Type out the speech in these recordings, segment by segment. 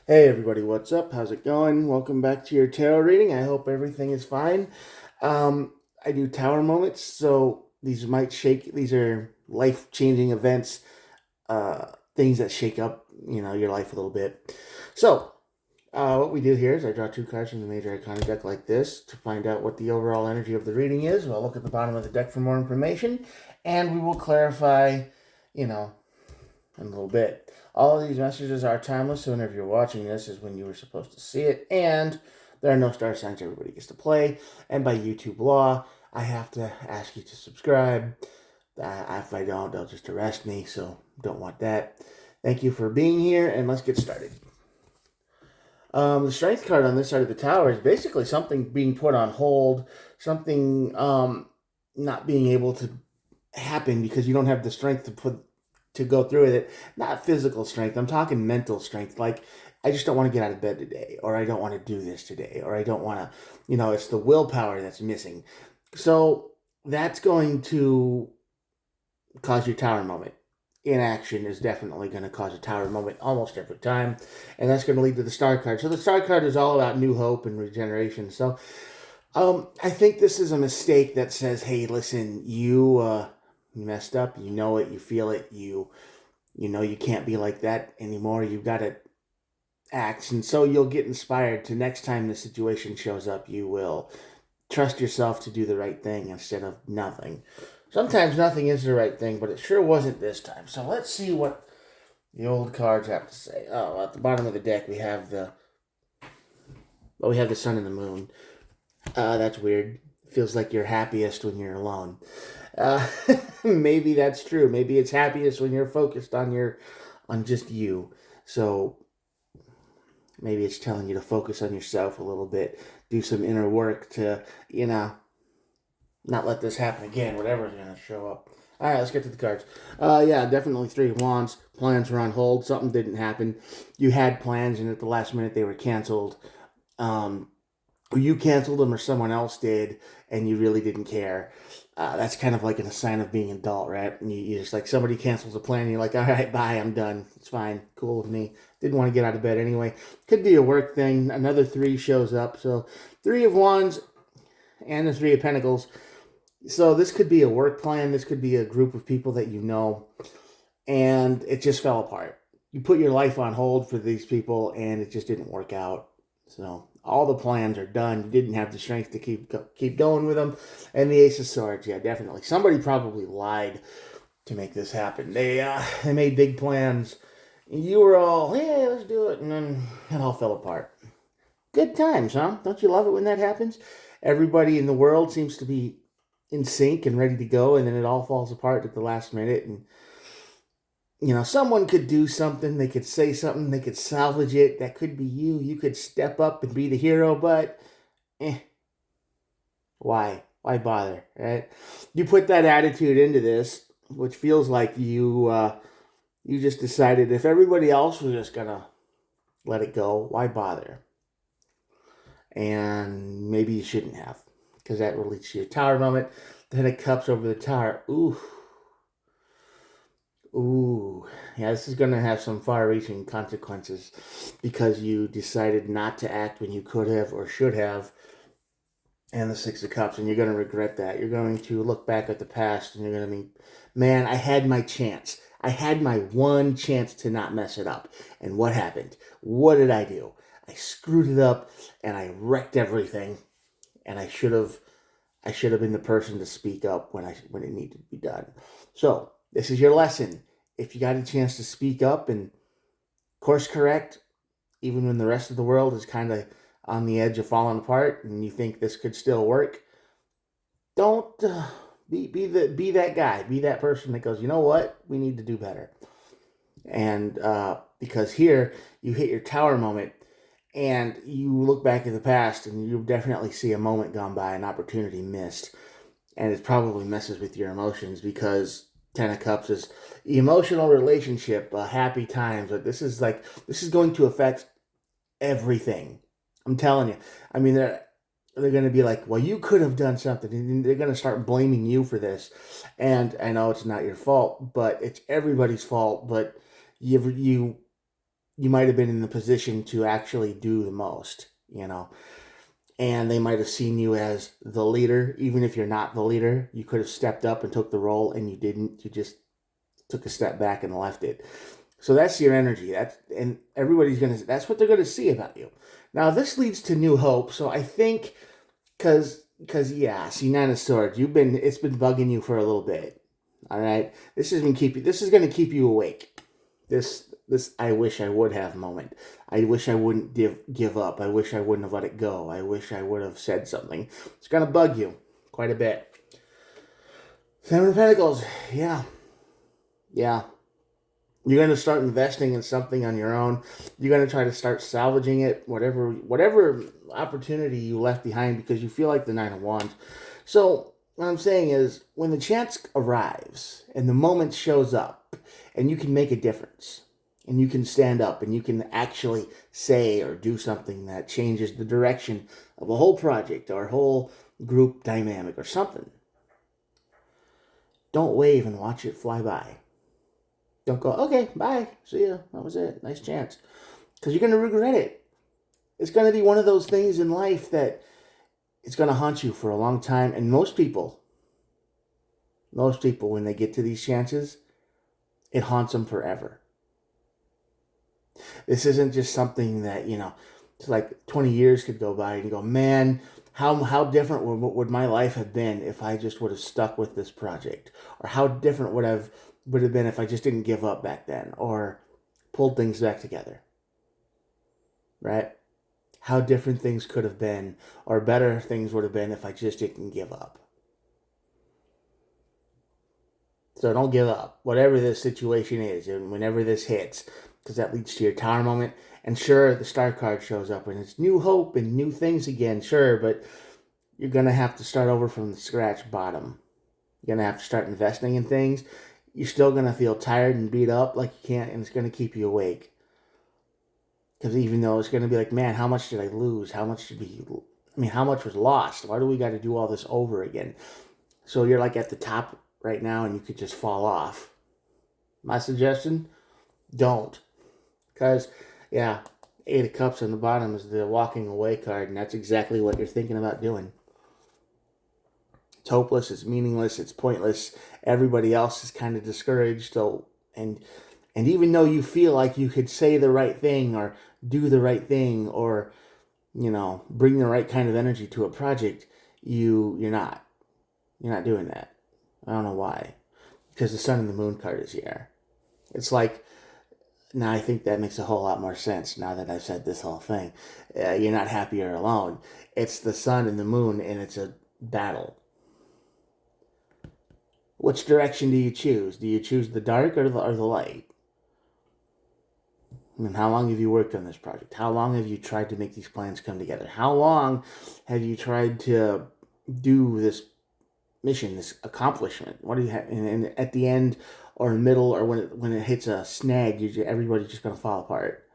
Hey everybody, what's up? How's it going? Welcome back to your tarot reading. I hope everything is fine. I do tower moments, so these might shake. These are life-changing events, things that shake up, your life a little bit. So, what we do here is I draw two cards from the Major Arcana deck like this to find out what the overall energy of the reading is. We'll look at the bottom of the deck for more information, and we will clarify, you know, in a little bit. All of these messages are timeless, so whenever you're watching this is when you were supposed to see it, and there are no star signs everybody gets to play, and by YouTube law, I have to ask you to subscribe. If I don't, they'll just arrest me, so don't want that. Thank you for being here, and let's get started. The strength card on this side of the tower is basically something being put on hold, something not being able to happen because you don't have the strength to go through with it. Not physical strength. I'm talking mental strength. Like I just don't want to get out of bed today, or I don't want to do this today, or I don't want to. It's the willpower that's missing. So that's going to cause your tower moment. Inaction is definitely going to cause a tower moment almost every time, and that's going to lead to the star card. So the star card is all about new hope and regeneration. So I think this is a mistake that says, "Hey, listen, you messed up. You know it. You feel it. You know you can't be like that anymore. You've got to act." And so you'll get inspired to next time the situation shows up, you will trust yourself to do the right thing instead of nothing. Sometimes nothing is the right thing, but it sure wasn't this time. So let's see what the old cards have to say. Oh, at the bottom of the deck we have the sun and the moon. That's weird. Feels like you're happiest when you're alone. Uh, maybe that's true. Maybe it's happiest when you're focused on just you. So maybe it's telling you to focus on yourself a little bit, do some inner work to, not let this happen again, whatever's going to show up. All right, let's get to the cards. Yeah, definitely Three of Wands. Plans were on hold. Something didn't happen. You had plans, and at the last minute they were canceled. Um, or you canceled them, or someone else did, and you really didn't care. That's kind of like a sign of being an adult, right? And you just like somebody cancels a plan, and you're like, all right, bye, I'm done. It's fine, cool with me. Didn't want to get out of bed anyway. Could be a work thing. Another three shows up. So Three of Wands and the Three of Pentacles. So this could be a work plan. This could be a group of people that you know, and it just fell apart. You put your life on hold for these people, and it just didn't work out. So all the plans are done. You didn't have the strength to keep going with them. And the Ace of Swords, yeah, definitely. Somebody probably lied to make this happen. They made big plans. You were all, yeah, let's do it, and then it all fell apart. Good times, huh? Don't you love it when that happens? Everybody in the world seems to be in sync and ready to go, and then it all falls apart at the last minute. And someone could do something, they could say something, they could salvage it. That could be you. You could step up and be the hero, but eh, why bother, right? You put that attitude into this, which feels like you just decided if everybody else was just gonna let it go, why bother? And maybe you shouldn't have, because that relates to your tower moment. Then it cups over the tower. Ooh, yeah, this is going to have some far reaching consequences because you decided not to act when you could have or should have. And the Six of Cups, and you're going to regret that. You're going to look back at the past and you're going to be, man, I had my chance. I had my one chance to not mess it up. And what happened? What did I do? I screwed it up and I wrecked everything. And I should have been the person to speak up when it needed to be done. So this is your lesson. If you got a chance to speak up and course correct, even when the rest of the world is kind of on the edge of falling apart, and you think this could still work, don't be that guy. Be that person that goes, you know what, we need to do better. And because here you hit your tower moment, and you look back at the past, and you definitely see a moment gone by, an opportunity missed, and it probably messes with your emotions because Ten of Cups is emotional relationship, happy times. But this is going to affect everything. I'm telling you. I mean, they're going to be like, well, you could have done something, and they're going to start blaming you for this. And I know it's not your fault, but it's everybody's fault. But you you might have been in the position to actually do the most, you know. And they might have seen you as the leader. Even if you're not the leader, you could have stepped up and took the role, and you didn't. You just took a step back and left it. So that's your energy. And everybody's that's what they're gonna see about you. Now this leads to new hope. So I think because yeah, see, Nine of Swords, it's been bugging you for a little bit. All right, this is gonna keep you awake. This I wish I would have moment. I wish I wouldn't give up. I wish I wouldn't have let it go. I wish I would have said something. It's gonna bug you quite a bit. Seven of Pentacles, yeah. You're going to start investing in something on your own. You're going to try to start salvaging it, whatever opportunity you left behind, because you feel like the Nine of Wands. So what I'm saying is, when the chance arrives and the moment shows up and you can make a difference and you can stand up and you can actually say or do something that changes the direction of a whole project or a whole group dynamic or something, don't wave and watch it fly by. Don't go, okay, bye, see ya, that was it, nice chance. Because you're going to regret it. It's going to be one of those things in life that it's going to haunt you for a long time. And most people, when they get to these chances, it haunts them forever. This isn't just something that, it's like 20 years could go by and you go, man, how different would my life have been if I just would have stuck with this project? Or how different would have been if I just didn't give up back then or pulled things back together, right? How different things could have been, or better things would have been if I just didn't give up. So don't give up, whatever this situation is, and whenever this hits, because that leads to your Tower moment. And sure, the Star card shows up, and it's new hope and new things again, sure, but you're going to have to start over from the scratch bottom. You're going to have to start investing in things. You're still going to feel tired and beat up like you can't, and it's going to keep you awake. Because even though it's going to be like, man, how much did I lose? How much was lost? Why do we got to do all this over again? So you're like at the top right now and you could just fall off. My suggestion, don't. Because, yeah, Eight of Cups on the bottom is the walking away card, and that's exactly what you're thinking about doing. It's hopeless, it's meaningless, it's pointless. Everybody else is kind of discouraged. So, and even though you feel like you could say the right thing or do the right thing or, bring the right kind of energy to a project, you're not. You're not doing that. I don't know why. Because the Sun and the Moon card is here. It's like, now I think that makes a whole lot more sense now that I've said this whole thing. You're not happy or alone. It's the Sun and the Moon, and it's a battle. Which direction do you choose? Do you choose the dark or the light? I mean, how long have you worked on this project? How long have you tried to make these plans come together? How long have you tried to do this mission, this accomplishment? What do you have? And at the end or middle or when it hits a snag, everybody's just going to fall apart.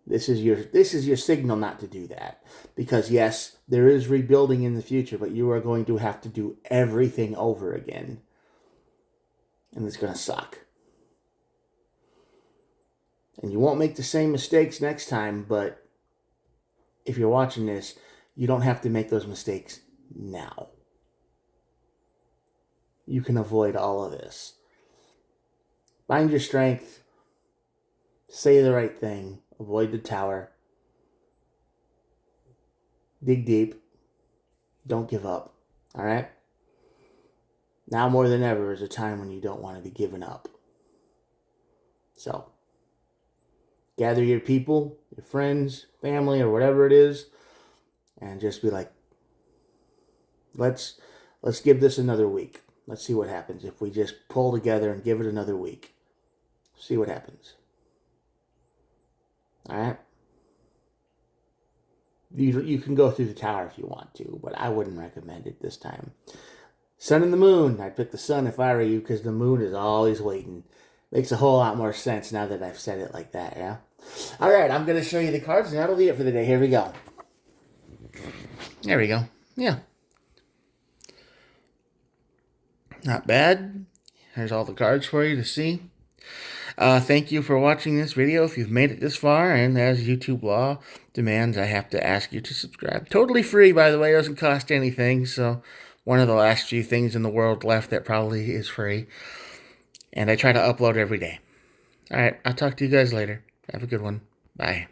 This is your signal not to do that. Because yes, there is rebuilding in the future, but you are going to have to do everything over again. And it's going to suck. And you won't make the same mistakes next time, but if you're watching this, you don't have to make those mistakes now. You can avoid all of this. Find your strength. Say the right thing. Avoid the tower. Dig deep. Don't give up. All right? Now more than ever is a time when you don't want to be giving up. So, gather your people, your friends, family, or whatever it is, and just be like, let's give this another week. Let's see what happens if we just pull together and give it another week. See what happens. All right? You can go through the tower if you want to, but I wouldn't recommend it this time. Sun and the Moon. I'd pick the Sun if I were you, because the Moon is always waiting. Makes a whole lot more sense now that I've said it like that, yeah? All right, I'm going to show you the cards, and that'll be it for the day. Here we go. There we go. Yeah. Not bad. Here's all the cards for you to see. Thank you for watching this video if you've made it this far, and as YouTube law demands, I have to ask you to subscribe. Totally free, by the way, it doesn't cost anything, so one of the last few things in the world left that probably is free. And I try to upload every day. Alright, I'll talk to you guys later. Have a good one. Bye.